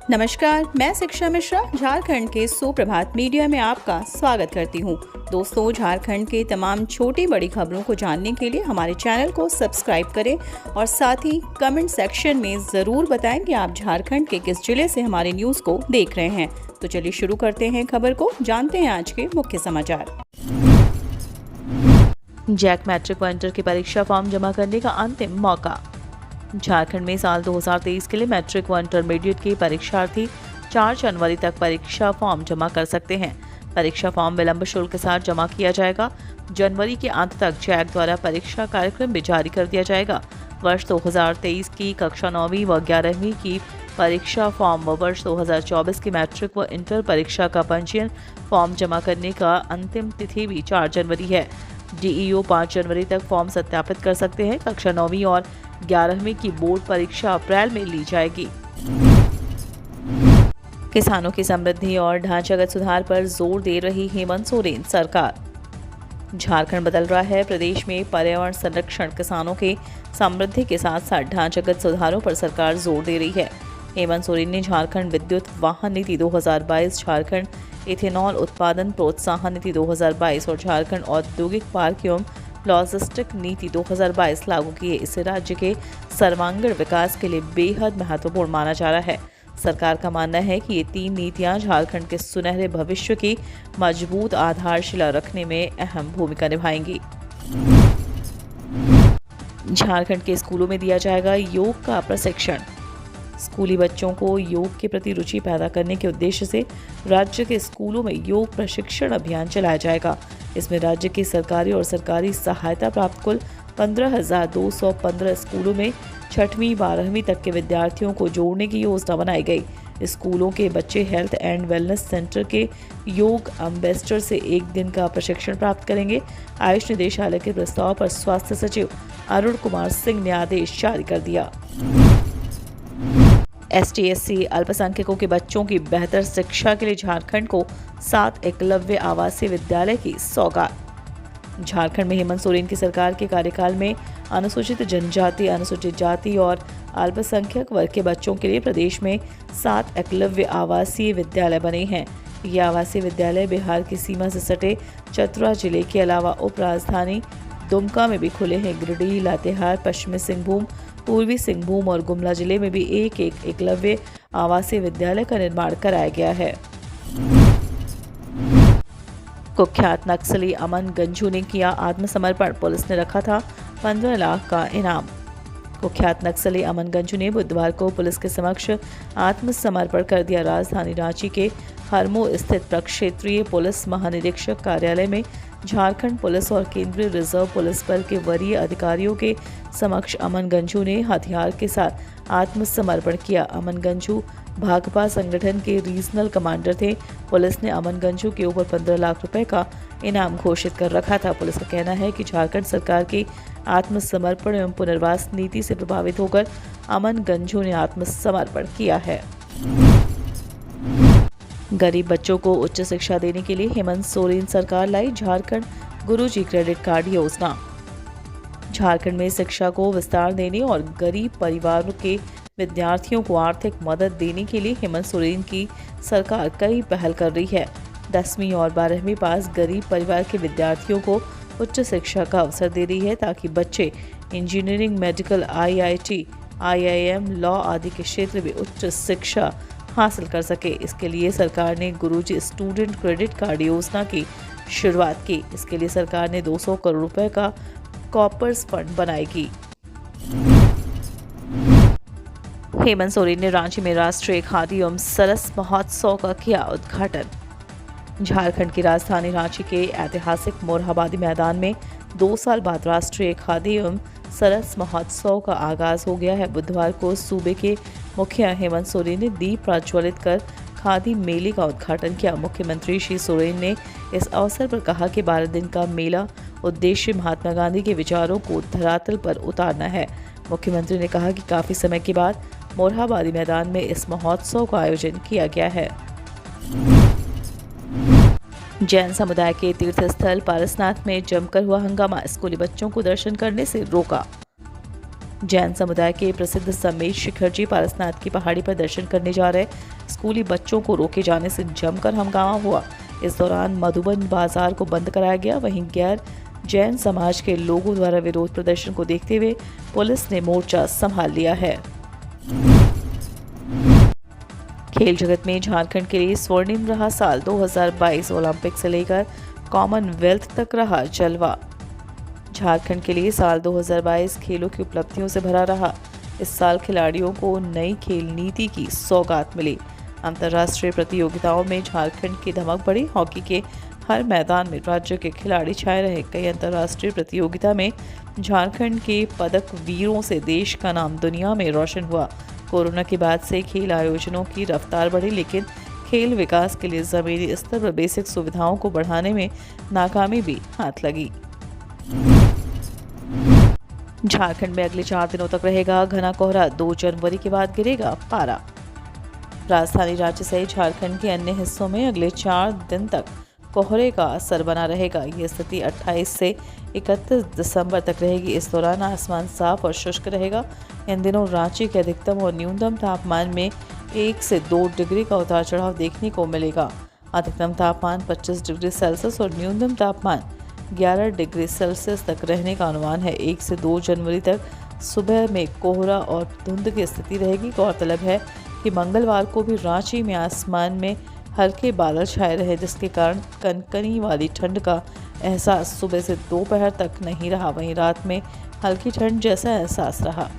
नमस्कार, मैं शिक्षा मिश्रा झारखंड के सुप्रभात मीडिया में आपका स्वागत करती हूँ। दोस्तों, झारखंड के तमाम छोटी बड़ी खबरों को जानने के लिए हमारे चैनल को सब्सक्राइब करें और साथ ही कमेंट सेक्शन में ज़रूर बताएं कि आप झारखंड के किस जिले से हमारे न्यूज़ को देख रहे हैं। तो चलिए शुरू करते हैं खबर को, जानते हैं आज के मुख्य समाचार। जैक मैट्रिक व इंटर की परीक्षा फॉर्म जमा करने का अंतिम मौका। झारखंड में साल 2023 के लिए मैट्रिक व इंटरमीडिएट के परीक्षार्थी 4 जनवरी तक परीक्षा फॉर्म जमा कर सकते हैं। परीक्षा फॉर्म विलंब शुल्क के साथ जमा किया जाएगा। जनवरी के अंत तक जैक द्वारा परीक्षा कार्यक्रम भी जारी कर दिया जाएगा। वर्ष 2023 की कक्षा 9वीं व 11वीं की परीक्षा फॉर्म व वर्ष 2024 की मैट्रिक व इंटर परीक्षा का पंजीयन फॉर्म जमा करने का अंतिम तिथि भी 4 जनवरी है। डीईओ 5 जनवरी तक फॉर्म सत्यापित कर सकते हैं। कक्षा 9वीं और 11वीं की बोर्ड परीक्षा अप्रैल में ली जाएगी। किसानों की समृद्धि और ढांचागत सुधार पर जोर दे रही हेमंत सोरेन सरकार। झारखंड बदल रहा है। प्रदेश में पर्यावरण संरक्षण, किसानों के समृद्धि के साथ साथ ढांचागत सुधारों पर सरकार जोर दे रही है। हेमंत सोरेन ने झारखंड विद्युत वाहन नीति 2022, झारखंड इथेनॉल उत्पादन प्रोत्साहन नीति 2022 और झारखंड औद्योगिक पार्क एवं लॉजिस्टिक नीति 2022 लागू किए। इसे राज्य के सर्वांगीण विकास के लिए बेहद महत्वपूर्ण माना जा रहा है। सरकार का मानना है कि ये 3 नीतियां झारखंड के सुनहरे भविष्य की मजबूत आधारशिला रखने में अहम भूमिका निभाएंगी। झारखंड के स्कूलों में दिया जाएगा योग का प्रशिक्षण। स्कूली बच्चों को योग के प्रति रुचि पैदा करने के उद्देश्य से राज्य के स्कूलों में योग प्रशिक्षण अभियान चलाया जाएगा। इसमें राज्य के सरकारी और सरकारी सहायता प्राप्त कुल 15,215 स्कूलों में 6वीं 12वीं तक के विद्यार्थियों को जोड़ने की योजना बनाई गई। स्कूलों के बच्चे हेल्थ एंड वेलनेस सेंटर के योग एम्बेसडर से 1 दिन का प्रशिक्षण प्राप्त करेंगे। आयुष निदेशालय के प्रस्ताव पर स्वास्थ्य सचिव अरुण कुमार सिंह ने आदेश जारी कर दिया। ST/SC अल्पसंख्यकों के बच्चों की बेहतर शिक्षा के लिए झारखंड को 7 एकलव्य आवासीय विद्यालय की सौगात। झारखंड में हेमंत सोरेन की सरकार के कार्यकाल में अनुसूचित जनजाति, अनुसूचित जाति और अल्पसंख्यक वर्ग के बच्चों के लिए प्रदेश में 7 एकलव्य आवासीय विद्यालय बने हैं। ये आवासीय विद्यालय बिहार की सीमा से सटे चतरा जिले के अलावा उप राजधानी दुमका में भी खुले हैं। गिरिडीह, लातेहार, पश्चिमी सिंहभूम, पूर्वी सिंहभूम और गुमला जिले में भी एक एकलव्य आवासीय विद्यालय का निर्माण कराया गया है। कुख्यात नक्सली अमन गंझू ने किया आत्मसमर्पण, पुलिस ने रखा था 15 लाख का इनाम। कुख्यात नक्सली अमन गंझू ने बुधवार को पुलिस के समक्ष आत्मसमर्पण कर दिया। राजधानी रांची के हरमो स्थित प्रक्षेत्रीय पुलिस महानिरीक्षक कार्यालय में झारखंड पुलिस और केंद्रीय रिजर्व पुलिस बल के वरीय अधिकारियों के समक्ष अमन गंझू ने हथियार के साथ आत्मसमर्पण किया। अमन गंझू भाकपा संगठन के रीजनल कमांडर थे। पुलिस ने अमन गंझू के ऊपर 15 लाख रुपए का इनाम घोषित कर रखा था। पुलिस का कहना है कि झारखंड सरकार की आत्मसमर्पण एवं पुनर्वास नीति से प्रभावित होकर अमन गंझू ने आत्मसमर्पण किया है। गरीब बच्चों को उच्च शिक्षा देने के लिए हेमंत सोरेन सरकार लाई झारखंड गुरुजी क्रेडिट कार्ड योजना। झारखंड में शिक्षा को विस्तार देने और गरीब परिवारों के विद्यार्थियों को आर्थिक मदद देने के लिए हेमंत सोरेन की सरकार कई पहल कर रही है। 10वीं और 12वीं पास गरीब परिवार के विद्यार्थियों को उच्च शिक्षा का अवसर दे रही है ताकि बच्चे engineering, medical, IIT, IIM, law आदि के क्षेत्र में उच्च शिक्षा हासिल कर सके। इसके लिए सरकार ने गुरुजी स्टूडेंट क्रेडिट कार्ड योजना की शुरुआत की। इसके लिए सरकार ने 200 करोड़ रुपए का कॉपर्स फंड बनाएगी। हेमंत सोरेन ने रांची में राष्ट्रीय खादी एवं सरस महोत्सव का किया उद्घाटन। झारखंड की राजधानी रांची के ऐतिहासिक मोरहाबादी मैदान में 2 साल बाद राष्ट्रीय खादी एवं सरस महोत्सव का आगाज हो गया है। बुधवार को सूबे के मुखिया हेमंत सोरेन ने दीप प्रज्वलित कर खादी मेले का उद्घाटन किया। मुख्यमंत्री श्री सोरेन ने इस अवसर पर कहा कि 12 दिन का मेला उद्देश्य महात्मा गांधी के विचारों को धरातल पर उतारना है। मुख्यमंत्री ने कहा कि काफी समय के बाद मोरहाबादी मैदान में इस महोत्सव का आयोजन किया गया है। जैन समुदाय के तीर्थस्थल पारसनाथ में जमकर हुआ हंगामा, स्कूली बच्चों को दर्शन करने से रोका। जैन समुदाय के प्रसिद्ध समेत शिखर जी पारसनाथ की पहाड़ी पर दर्शन करने जा रहे स्कूली बच्चों को रोके जाने से जमकर हंगामा हुआ। इस दौरान मधुबन बाजार को बंद कराया गया। वहीं गैर जैन समाज के लोगों द्वारा विरोध प्रदर्शन को देखते हुए पुलिस ने मोर्चा संभाल लिया है। खेल जगत में झारखंड के लिए स्वर्णिम रहा साल 2022। ओलंपिक से लेकर कॉमनवेल्थ तक रहा जलवा। झारखंड के लिए साल 2022 खेलों की उपलब्धियों से भरा रहा। इस साल खिलाड़ियों को नई खेल नीति की सौगात मिली। अंतर्राष्ट्रीय प्रतियोगिताओं में झारखंड की धमक बढ़ी। हॉकी के हर मैदान में राज्य के खिलाड़ी छाए रहे। कई अंतर्राष्ट्रीय प्रतियोगिता में झारखंड के पदक वीरों से देश का नाम दुनिया में रोशन हुआ। कोरोना के बाद से खेल आयोजनों की रफ्तार बढ़ी, लेकिन खेल विकास के लिए जमीनी स्तर पर बेसिक सुविधाओं को बढ़ाने में नाकामी भी हाथ लगी। झारखंड में अगले 4 दिनों तक रहेगा घना कोहरा। 2 जनवरी के बाद गिरेगा पारा। राजधानी राज्य सहित झारखंड के अन्य हिस्सों में अगले 4 दिन तक कोहरे का असर बना रहेगा। ये स्थिति 28 से 31 दिसंबर तक रहेगी। इस दौरान आसमान साफ और शुष्क रहेगा। इन दिनों रांची के अधिकतम और न्यूनतम तापमान में 1 से 2 डिग्री का उतार चढ़ाव देखने को मिलेगा। अधिकतम तापमान 25 डिग्री सेल्सियस और न्यूनतम तापमान 11 डिग्री सेल्सियस तक रहने का अनुमान है। 1 से 2 जनवरी तक सुबह में कोहरा और धुंध की स्थिति रहेगी। गौरतलब है कि मंगलवार को भी रांची में आसमान में हल्के बादल छाए रहे, जिसके कारण कनकनी वाली ठंड का एहसास सुबह से दोपहर तक नहीं रहा। वहीं रात में हल्की ठंड जैसा एहसास रहा।